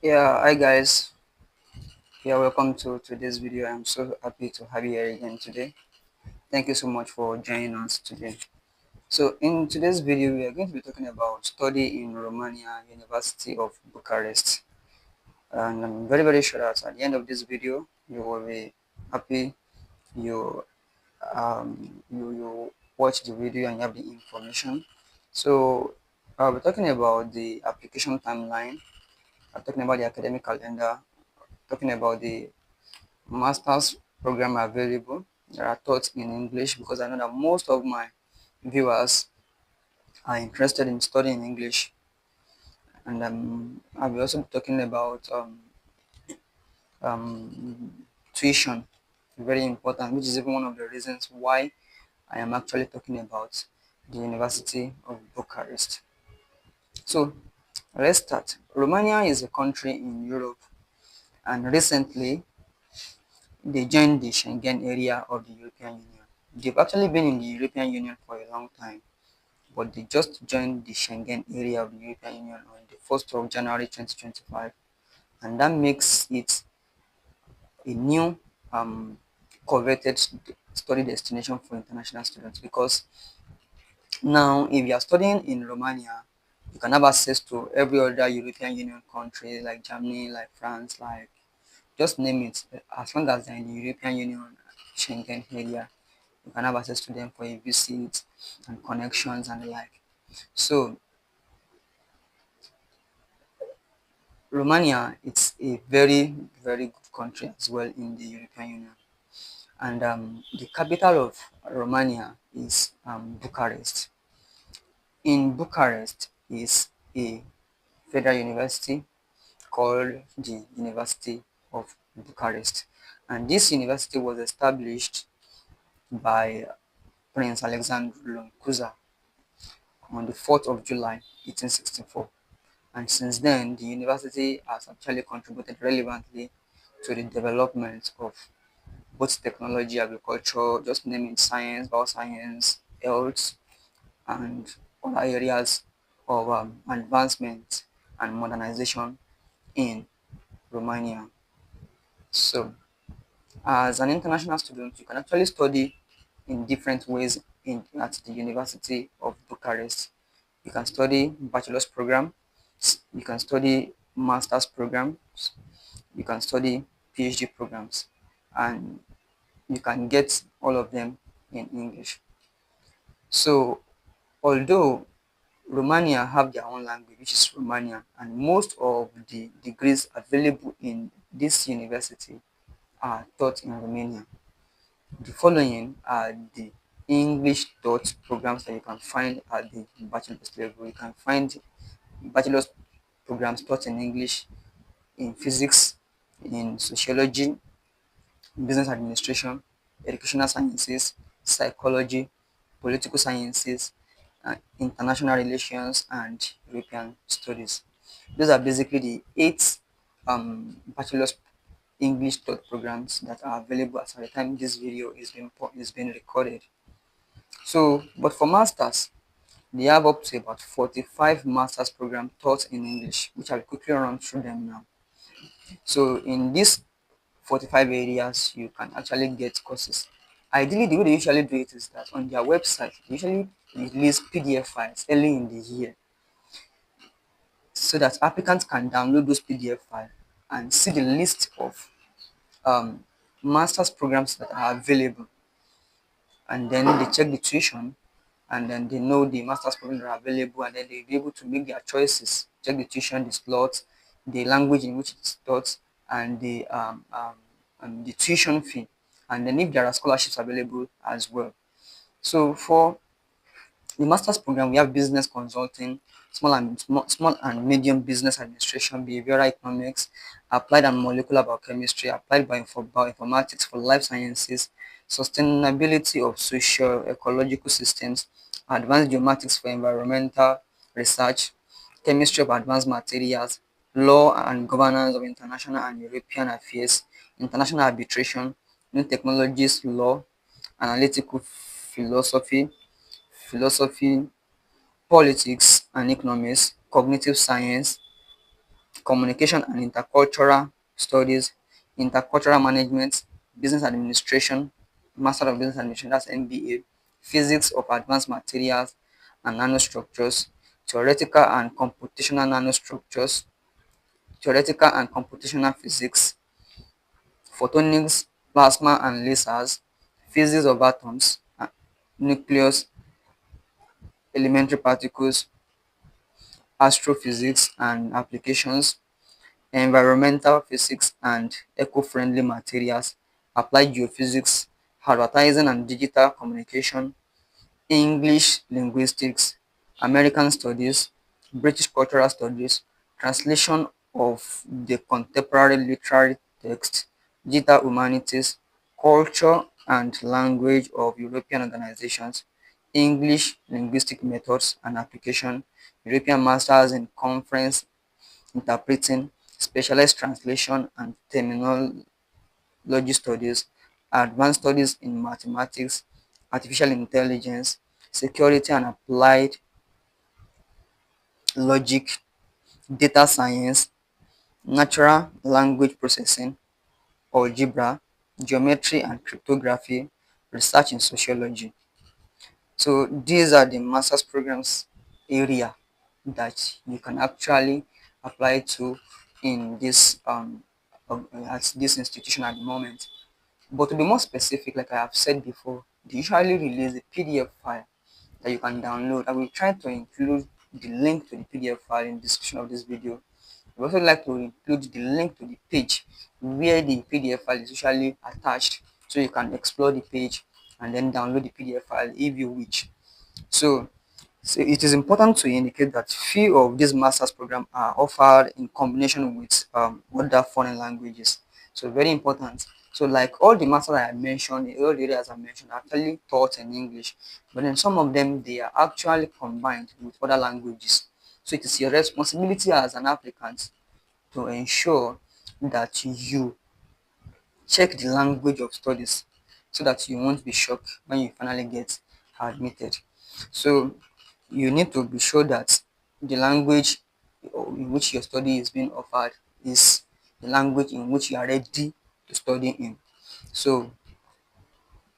Yeah, hi guys. Yeah, welcome to this video. I'm so happy to have you here again today. Thank you so much for joining us today. So in today's video, we are going to be talking about study in Romania, University of Bucharest. And I'm very sure that at the end of this video, you will be happy. You you watch the video and you have the information. So I'll be talking about the application timeline. I'm talking about the academic calendar. Talking about the master's program available that are taught in English because I know that most of my viewers are interested in studying English. And I'll be also talking about tuition, very important, which is even one of the reasons why I am actually talking about the University of Bucharest. So let's start. Romania is a country in Europe, and recently they joined the Schengen area of the European Union. They've actually been in the European Union for a long time, but they just joined the Schengen area of the European Union on the 1st of January 2025, and that makes it a new coveted study destination for international students because now if you are studying in Romania, you can have access to every other European Union country like Germany, like France, like just name it. As long as they're in the European Union Schengen area, you can have access to them for a visit and connections and the like. So Romania, it's a very good country as well in the European Union. And the capital of Romania is Bucharest. In Bucharest is a federal university called the University of Bucharest. And this university was established by Prince Alexander Luncuza on the 4th of July 1864. And since then, the university has actually contributed relevantly to the development of both technology, agriculture, just naming science, bioscience, health, and other areas of advancement and modernization in Romania. So, as an international student, you can actually study in different ways at the University of Bucharest. You can study bachelor's programs, you can study master's programs, you can study PhD programs, and you can get all of them in English. So, although Romania have their own language, which is Romanian, and most of the degrees available in this university are taught in Romanian. The following are the English taught programs that you can find at the bachelor's level. You can find bachelor's programs taught in English, in physics, in sociology, business administration, educational sciences, psychology, political sciences, international relations, and European studies. Those are basically the eight bachelor's English taught programs that are available as at the time this video is being recorded. So, but for masters, they have up to about 45 masters program taught in English, which I'll quickly run through them now. So, in these 45 areas, you can actually get courses. Ideally, the way they usually do it is that on their website, they usually release PDF files early in the year so that applicants can download those PDF files and see the list of um, master's programs that are available, and then they check the tuition, and then they know the master's programs that are available, and then they'll be able to make their choices, check the tuition, the slots, the language in which it's taught, and the tuition fee, and then if there are scholarships available as well. So for the master's program, we have business consulting, small and medium business administration, behavioral economics, applied and molecular biochemistry, applied bioinformatics for life sciences, sustainability of social ecological systems, advanced geomatics for environmental research, chemistry of advanced materials, law and governance of international and European affairs, international arbitration, new technologies law, analytical philosophy, politics and economics, cognitive science, communication and intercultural studies, intercultural management, business administration, master of business administration, that's MBA, physics of advanced materials and nanostructures, theoretical and computational nanostructures, theoretical and computational physics, photonics, plasma and lasers, physics of atoms, nucleus, elementary particles, astrophysics and applications, environmental physics and eco-friendly materials, applied geophysics, advertising and digital communication, English linguistics, American studies, British cultural studies, translation of the contemporary literary text, digital humanities, culture and language of European organizations, English linguistic methods and application, European Masters in Conference interpreting, specialized translation and terminology studies, advanced studies in mathematics, artificial intelligence, security and applied logic, data science, natural language processing, algebra, geometry and cryptography, research in sociology. So these are the master's programs area that you can actually apply to in this at this institution at the moment. But to be more specific, like I have said before, they usually release a PDF file that you can download. I will try to include the link to the PDF file in the description of this video. I would also like to include the link to the page where the PDF file is usually attached so you can explore the page and then download the PDF file if you wish. So, so it is important to indicate that few of these master's programs are offered in combination with other foreign languages. So very important. So like all the masters I mentioned, all the areas I mentioned are actually taught in English, but then some of them they are actually combined with other languages. So it is your responsibility as an applicant to ensure that you check the language of studies so that you won't be shocked when you finally get admitted. So you need to be sure that the language in which your study is being offered is the language in which you are ready to study in. So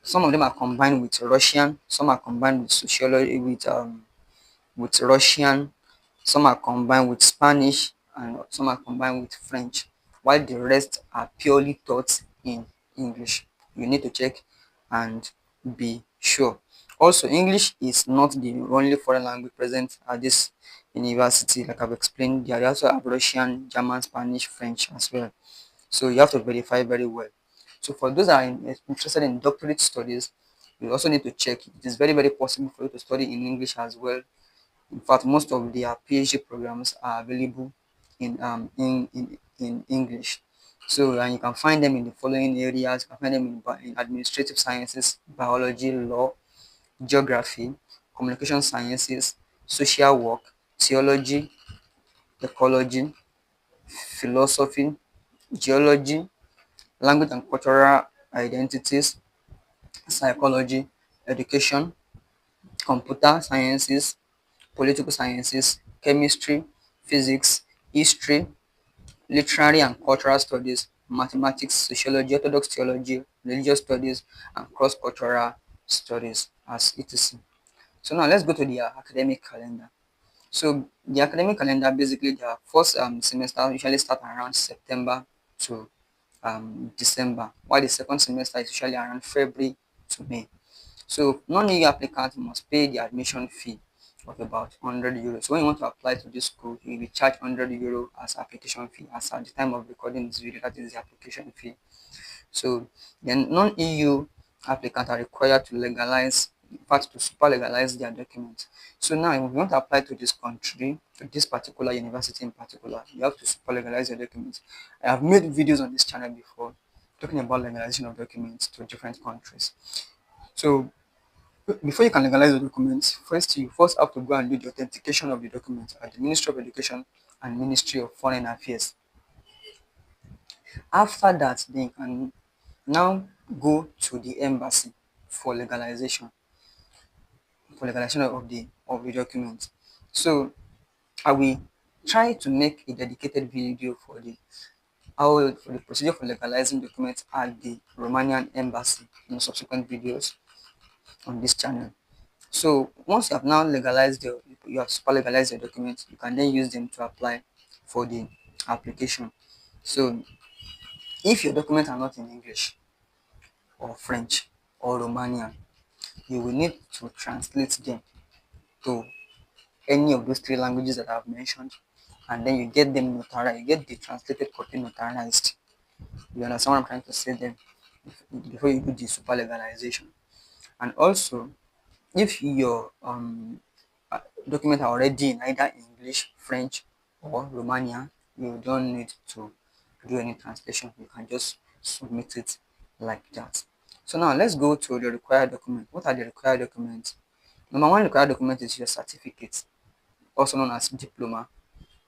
some of them are combined with Russian, some are combined with sociology, with Russian, some are combined with Spanish, and some are combined with French, while the rest are purely taught in English. You need to check and be sure. Also, English is not the only foreign language present at this university. Like I've explained, they also have Russian, German, Spanish, French as well. So you have to verify very well. So for those that are interested in doctorate studies, you also need to check. It is very, very possible for you to study in English as well. In fact, most of their PhD programs are available in English. So and you can find them in the following areas. You can find them in administrative sciences, biology, law, geography, communication sciences, social work, theology, ecology, philosophy, geology, language and cultural identities, psychology, education, computer sciences, political sciences, chemistry, physics, history, literary and cultural studies, mathematics, sociology, orthodox theology, religious studies, and cross-cultural studies as etc. So now let's go to the academic calendar. So the academic calendar basically the first semester usually start around September to December, while the second semester is usually around February to May. So non-EU applicants must pay the admission fee of about 100 euros. So when you want to apply to this school, you will be charged 100 euro as application fee. As at the time of recording this video, that is the application fee. So then non-EU applicants are required to legalize, in fact, to super legalize their documents. So now, if you want to apply to this country, to this particular university in particular, you have to super legalize your documents. I have made videos on this channel before talking about legalization of documents to different countries. So before you can legalize the documents, first you first have to go and do the authentication of the documents at the Ministry of Education and Ministry of Foreign Affairs. After that, then you can now go to the embassy for legalization, of the document. So I will try to make a dedicated video for the procedure for legalizing documents at the Romanian embassy in subsequent videos on this channel. So once you have now legalized you have super legalized your documents, you can then use them to apply for the application. So if your documents are not in English or French or Romanian, you will need to translate them to any of those three languages that I've mentioned, and then you get them notarized, you get the translated copy notarized. You understand what I'm trying to say then before you do the super legalization. And also, if your document are already in either English, French, or Romania, you don't need to do any translation. You can just submit it like that. So now let's go to the required document. What are the required documents? Number one required document is your certificate, also known as diploma.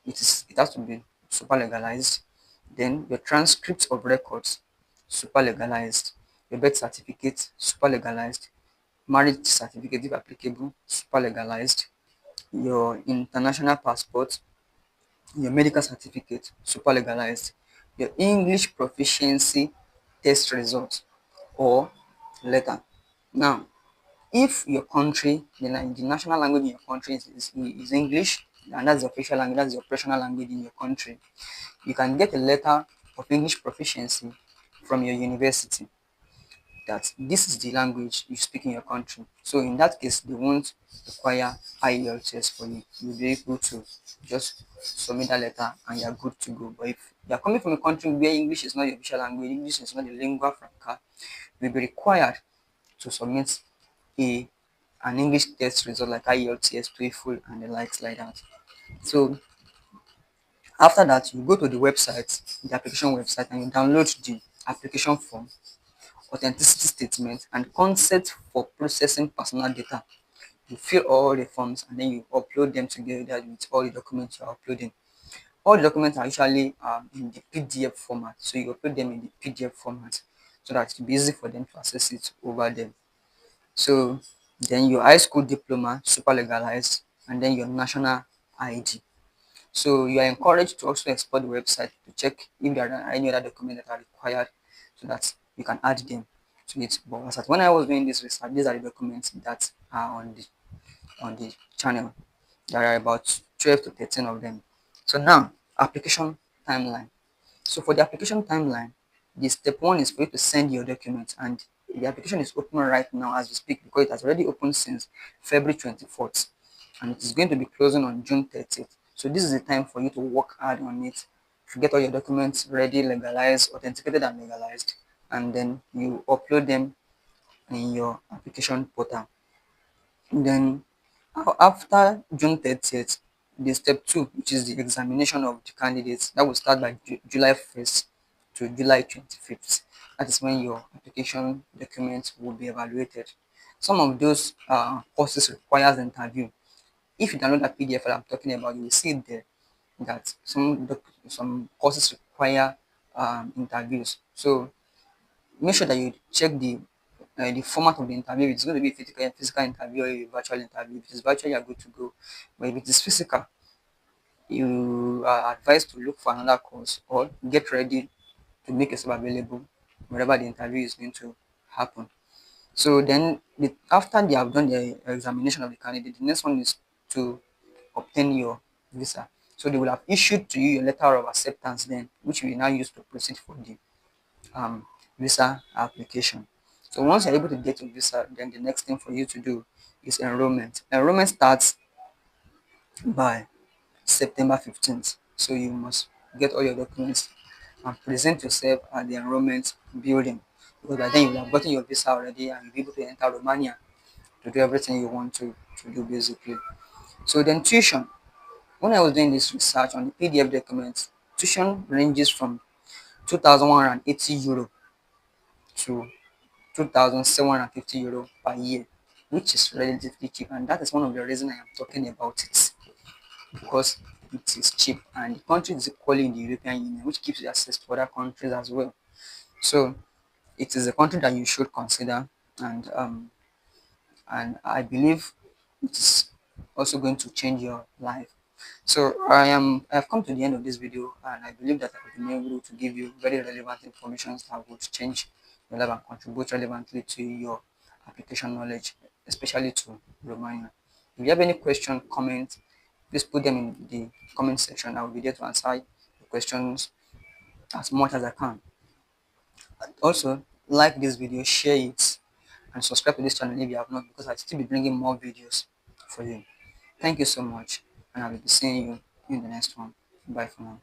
It has to be super legalized. Then your transcripts of records, super legalized. Your birth certificate, super legalized. Marriage certificate, if applicable, super legalized. Your international passport, your medical certificate, super legalized. Your English proficiency test result or letter. Now, if your country, the national language in your country is English, and that's the official language, that's the operational language in your country, you can get a letter of English proficiency from your university that this is the language you speak in your country. So in that case, they won't require IELTS for you. You'll be able to just submit that letter and you're good to go. But if you're coming from a country where English is not the official language, English is not the lingua franca, you'll be required to submit a an English test result like IELTS, TOEFL, and the likes like that. So after that, you go to the website, the application website, and you download the application form, authenticity statement, and consent for processing personal data. You fill all the forms and then you upload them together with all the documents you're uploading. All the documents are usually in the PDF format, so you upload them in the PDF format so that it will be easy for them to access it over them. So then your high school diploma, super legalized, and then your national ID. So you are encouraged to also explore the website to check if there are any other documents that are required so that you can add them to it. But as at when I was doing this research, these are the documents that are on the channel. There are about 12 to 13 of them. So now, application timeline. So for the application timeline, the step one is for you to send your documents, and the application is open right now as we speak because it has already opened since February 24th and it is going to be closing on June 30th. So this is the time for you to work hard on it, to get all your documents ready, legalized, authenticated and legalized, and then you upload them in your application portal. Then after June 30th, the step two, which is the examination of the candidates, that will start by July 1st to July 25th. That is when your application documents will be evaluated. Some of those courses requires interview. If you download that PDF that I'm talking about, you will see there that some courses require interviews. So make sure that you check the format of the interview. If it's going to be a physical interview or a virtual interview. If it is virtual, you are good to go. But if it is physical, you are advised to look for another course or get ready to make yourself available wherever the interview is going to happen. So then, after they have done the examination of the candidate, the next one is to obtain your visa. So they will have issued to you your letter of acceptance then, which you will now use to proceed for the um, visa application. So once you're able to get your visa, then the next thing for you to do is enrollment. Enrollment starts by September 15th. So you must get all your documents and present yourself at the enrollment building. Because by then you will have gotten your visa already and you'll be able to enter Romania to do everything you want to do basically. So then tuition. When I was doing this research on the PDF documents, tuition ranges from 2,180 euro to 2,750 euro per year, which is relatively cheap, and that is one of the reasons I am talking about it because it is cheap and the country is equally in the European Union, which gives you access to other countries as well. So it is a country that you should consider, and I believe it's also going to change your life. So I have come to the end of this video, and I believe that I've been able to give you very relevant information that would change your life and contribute relevantly to your application knowledge, especially to Romania. If you have any question, comment, please put them in the comment section. I will be there to answer the questions as much as I can. Also, like this video, share it, and subscribe to this channel if you have not, because I'll still be bringing more videos for you. Thank you so much, and I will be seeing you in the next one. Bye for now.